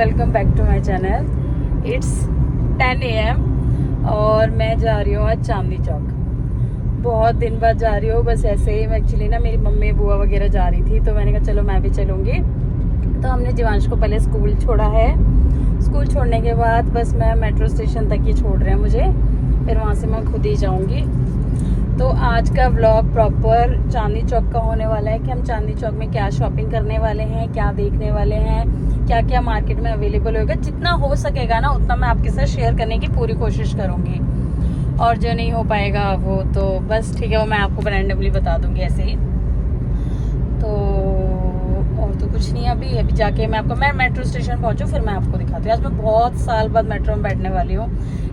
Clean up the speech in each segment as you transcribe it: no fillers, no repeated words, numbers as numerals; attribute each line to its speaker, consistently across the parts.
Speaker 1: Welcome back to my channel. It's 10 AM और मैं जा रही हूँ आज चांदनी चौक। बहुत दिन बाद जा रही हूँ, बस ऐसे ही। एक्चुअली ना मेरी मम्मी बुआ वगैरह जा रही थी तो मैंने कहा चलो मैं भी चलूँगी। तो हमने जीवांश को पहले स्कूल छोड़ा है। स्कूल छोड़ने के बाद बस मैं मेट्रो स्टेशन तक ही छोड़ रहे हैं मुझे, फिर वहाँ से मैं खुद ही जाऊँगी। तो आज का व्लॉग प्रॉपर चांदनी चौक का होने वाला है कि हम चांदनी चौक में क्या शॉपिंग करने वाले हैं, क्या देखने वाले हैं, क्या क्या मार्केट में अवेलेबल होगा। जितना हो सकेगा ना उतना मैं आपके साथ शेयर करने की पूरी कोशिश करूँगी, और जो नहीं हो पाएगा वो तो बस ठीक है, वो मैं आपको रैंडमली बता दूँगी ऐसे ही। तो और तो कुछ नहीं, अभी जाके मैं मेट्रो स्टेशन पहुँचूँ फिर मैं आपको दिखाती हूँ। आज मैं बहुत साल बाद मेट्रो में बैठने वाली हूँ।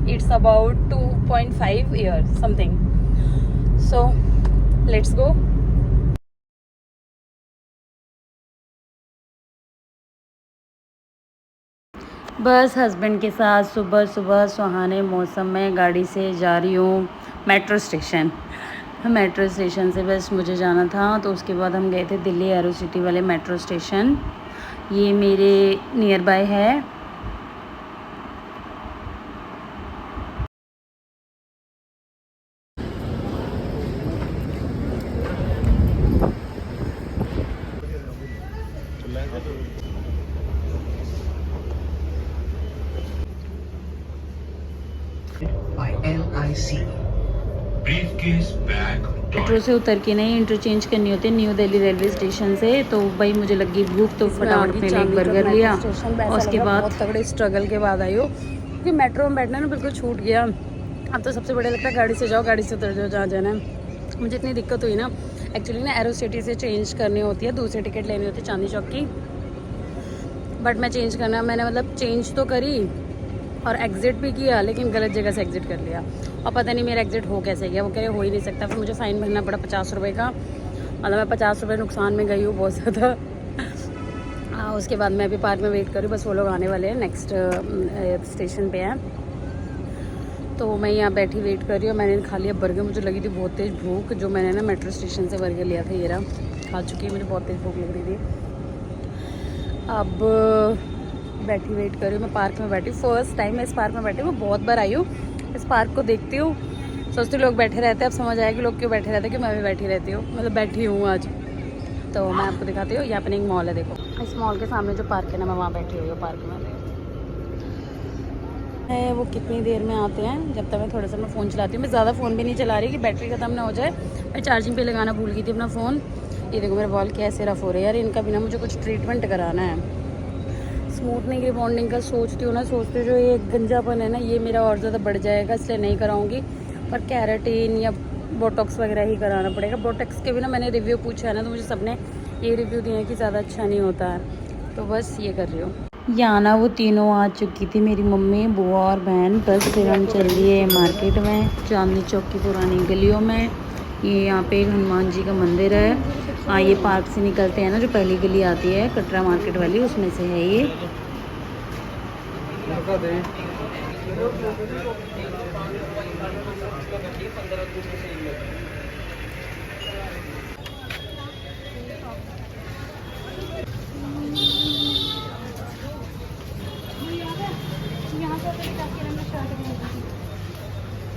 Speaker 1: It's about 2.5 year something. So, let's go. बस हस्बैंड के साथ सुबह सुबह सुहाने मौसम में गाड़ी से जा रही हूँ मेट्रो स्टेशन। मेट्रो स्टेशन से बस मुझे जाना था, तो उसके बाद हम गए थे दिल्ली एरो सिटी वाले मेट्रो स्टेशन। ये मेरे नियर बाय है। मेट्रो से उतर के नहीं इंटरचेंज करनी होती है न्यू दिल्ली रेलवे स्टेशन से। तो भाई मुझे लगी भूख, तो फटाफट मैंने एक बर्गर लिया और उसके बाद बहुत तगड़े स्ट्रगल के बाद आई हो, क्योंकि मेट्रो में बैठना ना बिल्कुल छूट गया। अब तो सबसे बढ़िया लगता है गाड़ी से जाओ, गाड़ी से उतर जाओ जहाँ जाना है। मुझे इतनी दिक्कत हुई ना, एक्चुअली ना एरो सिटी से चेंज करनी होती है, दूसरी टिकट लेनी होती है चांदनी चौक की। बट मैं चेंज करना, मैंने मतलब चेंज तो करी और एग्ज़िट भी किया, लेकिन गलत जगह से एग्ज़िट कर लिया और पता नहीं मेरा एग्ज़िट हो कैसे गया। वो कह रहे हो ही नहीं सकता, फिर मुझे फ़ाइन भरना पड़ा 50 रुपये का। मतलब मैं 50 रुपये नुकसान में गई हूँ बहुत ज़्यादा। उसके बाद मैं अभी पार्क में वेट करूँ, बस वो लोग आने वाले हैं, नेक्स्ट स्टेशन पे हैं। तो मैं यहाँ बैठी वेट कर रही हूँ। मैंने खा लिया बर्गर, मुझे लगी थी बहुत तेज़ भूख, जो मैंने ना मेट्रो स्टेशन से बर्गर लिया था, ये रहा, खा चुकी है। मुझे बहुत तेज़ भूख लग रही थी। अब बैठी वेट कर रही हूँ। मैं पार्क में बैठी, फर्स्ट टाइम मैं इस पार्क में बैठी हूँ। मैं बहुत बार आई हूँ इस पार्क को, देखती हूँ, सोचती लोग बैठे रहते हैं। अब समझ आया कि लोग क्यों बैठे रहते हैं, कि मैं भी बैठी रहती हूँ, मतलब बैठी हूँ आज। तो मैं आपको दिखाती हूँ। यहाँ पर एक मॉल है, देखो इस मॉल के सामने जो पार्क है ना, मैं वहाँ बैठी हुई हूँ पार्क में है। वो कितनी देर में आते हैं, जब तक मैं थोड़ा सा मैं फ़ोन चलाती हूँ। मैं ज़्यादा फ़ोन भी नहीं चला रही कि बैटरी ख़त्म ना हो जाए। मैं चार्जिंग पे लगाना भूल गई थी अपना फ़ोन। ये देखो मेरे बाल कैसे रफ हो रहे हैं यार, इनका भी ना मुझे कुछ ट्रीटमेंट कराना है। स्मूथनिंग रिबॉन्डिंग का सोचती हूँ जो ये गंजापन है ना, ये मेरा और ज़्यादा बढ़ जाएगा, इसलिए नहीं कराऊंगी। पर कैराटिन या बोटॉक्स वगैरह ही कराना पड़ेगा। बोटॉक्स के भी ना मैंने रिव्यू पूछा है ना, तो मुझे सबने ये रिव्यू दिए हैं कि ज़्यादा अच्छा नहीं होता है, तो बस ये कर रही हूँ। यहाँ ना वो तीनों आ चुकी थी, मेरी मम्मी, बुआ और बहन। बस फिर हम चल दिए मार्केट में, चांदनी चौक की पुरानी गलियों में। ये यहाँ पे एक हनुमान जी का मंदिर है। हाँ, ये पार्क से निकलते हैं ना, जो पहली गली आती है कटरा मार्केट वाली, उसमें से है ये।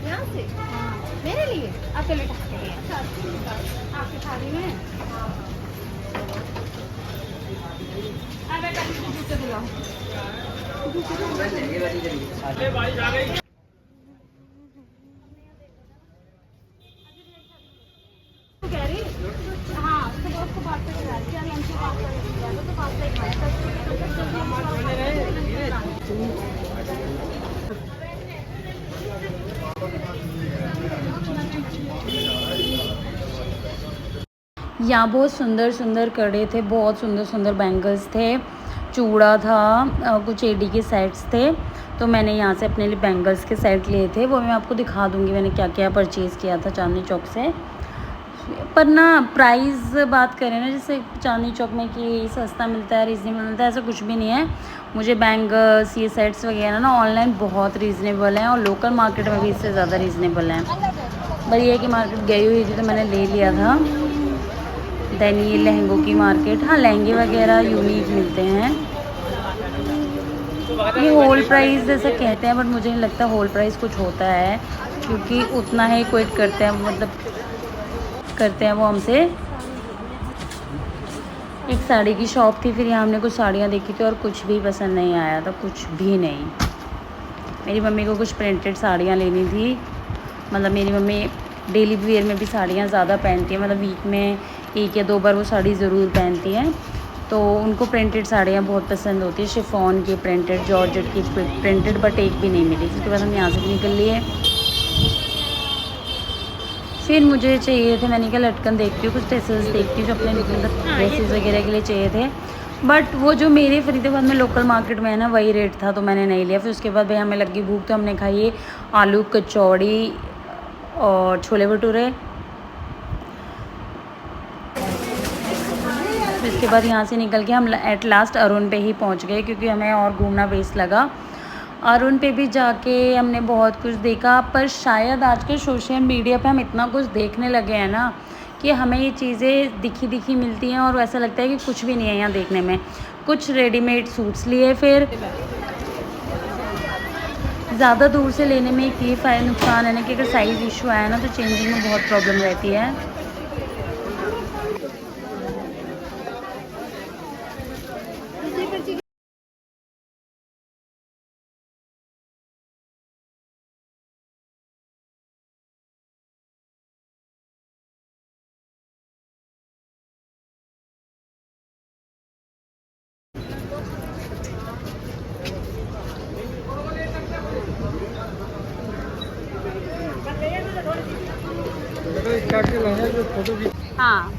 Speaker 2: यहाँ से मेरे लिए आपके लिए आपके थाली में जूते दिलाओ। कह रही हाँ, तो उसको बात कर रहा है, क्या लंच की बात कर रही है, तो बात नहीं
Speaker 1: यहाँ बहुत सुंदर सुंदर कड़े थे, बहुत सुंदर सुंदर बैंगल्स थे, चूड़ा था, कुछ एडी के सेट्स थे। तो मैंने यहाँ से अपने लिए बैंगल्स के सेट लिए थे, वो मैं आपको दिखा दूँगी मैंने क्या क्या परचेज़ किया था चांदनी चौक से। पर ना प्राइस बात करें ना, जैसे चांदनी चौक में कि सस्ता मिलता है, रीज़नेबल मिलता है, ऐसा कुछ भी नहीं है। मुझे बैंगल्स ये सेट्स वगैरह ना ऑनलाइन बहुत रीज़नेबल हैं, और लोकल मार्केट में भी इससे ज़्यादा रीज़नेबल हैं। बस ये है कि मार्केट गई हुई थी तो मैंने ले लिया था। देन ये लहंगों की मार्केट, हाँ लहंगे वगैरह यूनिक मिलते हैं। ये होल प्राइस जैसा कहते हैं, बट मुझे नहीं लगता होल प्राइस कुछ होता है, क्योंकि उतना ही क्विट करते हैं, मतलब करते हैं वो हमसे। एक साड़ी की शॉप थी, फिर यहाँ हमने कुछ साड़ियाँ देखी थी और कुछ भी पसंद नहीं आया था, कुछ भी नहीं। मेरी मम्मी को कुछ प्रिंटेड साड़ियाँ लेनी थी, मतलब मेरी मम्मी डेली वेयर में भी साड़ियाँ ज़्यादा पहनती हैं, मतलब वीक में 1 या 2 बार वो साड़ी ज़रूर पहनती हैं, तो उनको प्रिंटेड साड़ियाँ बहुत पसंद होती है, शिफॉन की प्रिंटेड, जॉर्जेट की प्रिंटेड, बट एक भी नहीं मिली। उसके बाद हम यहाँ से निकल लिए। फिर मुझे चाहिए थे, मैंने कहा लटकन देखती हूँ, कुछ ड्रेसेस देखती हूँ जो अपने मतलब ड्रेसेस वगैरह के लिए चाहिए थे, बट वो जो मेरे फरीदाबाद में लोकल मार्केट में है ना, वही रेट था, तो मैंने नहीं लिया। फिर उसके बाद भाई हमें लगी भूख, तो हमने खाई आलू कचौड़ी और छोले भटूरे। फिर इसके बाद यहाँ से निकल के हम एट लास्ट अरुण पे ही पहुँच गए, क्योंकि हमें और घूमना बेस्ट लगा। अरुण पे भी जाके हमने बहुत कुछ देखा, पर शायद आजकल सोशल मीडिया पे हम इतना कुछ देखने लगे हैं ना कि हमें ये चीज़ें दिखी दिखी मिलती हैं और ऐसा लगता है कि कुछ भी नहीं है यहाँ देखने में। कुछ रेडीमेड सूट्स लिए, फिर ज़्यादा दूर से लेने में एक ये नुकसान है ना कि अगर साइज़ इशू आया ना तो चेंजिंग में बहुत प्रॉब्लम रहती है। हाँ,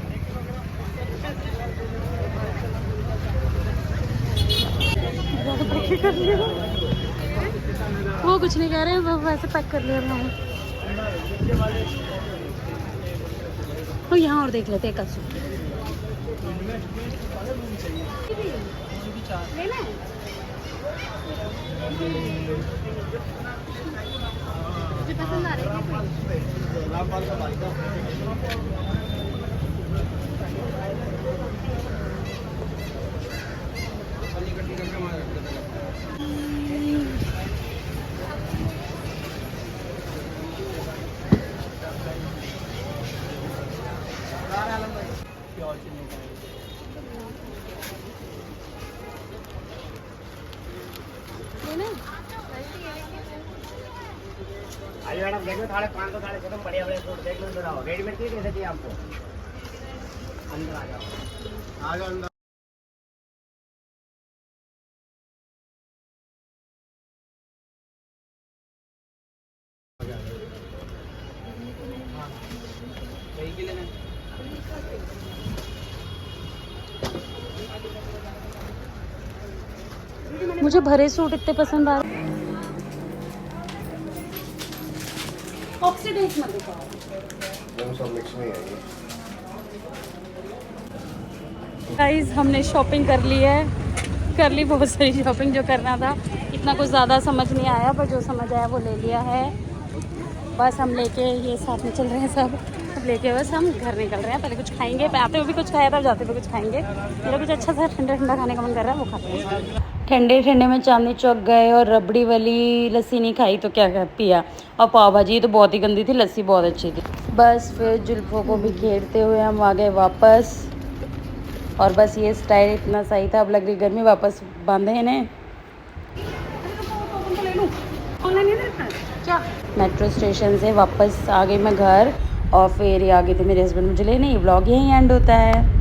Speaker 1: वो कुछ नहीं कह रहे हैं, वो वैसे पैक कर लिया मैंने। तो यहाँ और देख लेते हैं कल सूट।
Speaker 2: पसंद आ रही
Speaker 3: अरे मैडम देखो 550 550 बढ़िया बढ़िया सूट देख लो, बताओ रेडीमेड की कैसे चाहिए आपको? अंदर आ जाओ, आ जाओ अंदर।
Speaker 1: मुझे भरे सूट इतने पसंद आ रहे। ऑक्सीडाइज मत दिखाओ।
Speaker 3: सब मिक्स नहीं है।
Speaker 1: गाइस हमने शॉपिंग कर ली है, कर ली बहुत सारी शॉपिंग जो करना था। इतना कुछ ज़्यादा समझ नहीं आया, पर जो समझ आया वो ले लिया है। बस हम लेके ये साथ में चल रहे हैं सब, अब लेके बस हम घर निकल रहे हैं। पहले कुछ खाएंगे, आते हुए भी कुछ खाया था, जाते हुए कुछ खाएंगे। मेरा कुछ अच्छा सा ठंडा ठंडा खाने का मन कर रहा है, वो खाते हैं। ठंडे ठंडे में चांदनी चौक गए और रबड़ी वाली लस्सी नहीं खाई तो क्या पिया, और पाव भाजी तो बहुत ही गंदी थी, लस्सी बहुत अच्छी थी। बस फिर जुल्फों को बिखेरते हुए हम आ गए वापस, और बस ये स्टाइल इतना सही था। अब लग रही गर्मी, वापस बांधे इन्हें। मेट्रो स्टेशन से वापस आ गई मैं घर, और फिर ये आ गए थे मेरे हस्बैंड मुझे लेने। ये व्लॉग यहीं एंड होता है।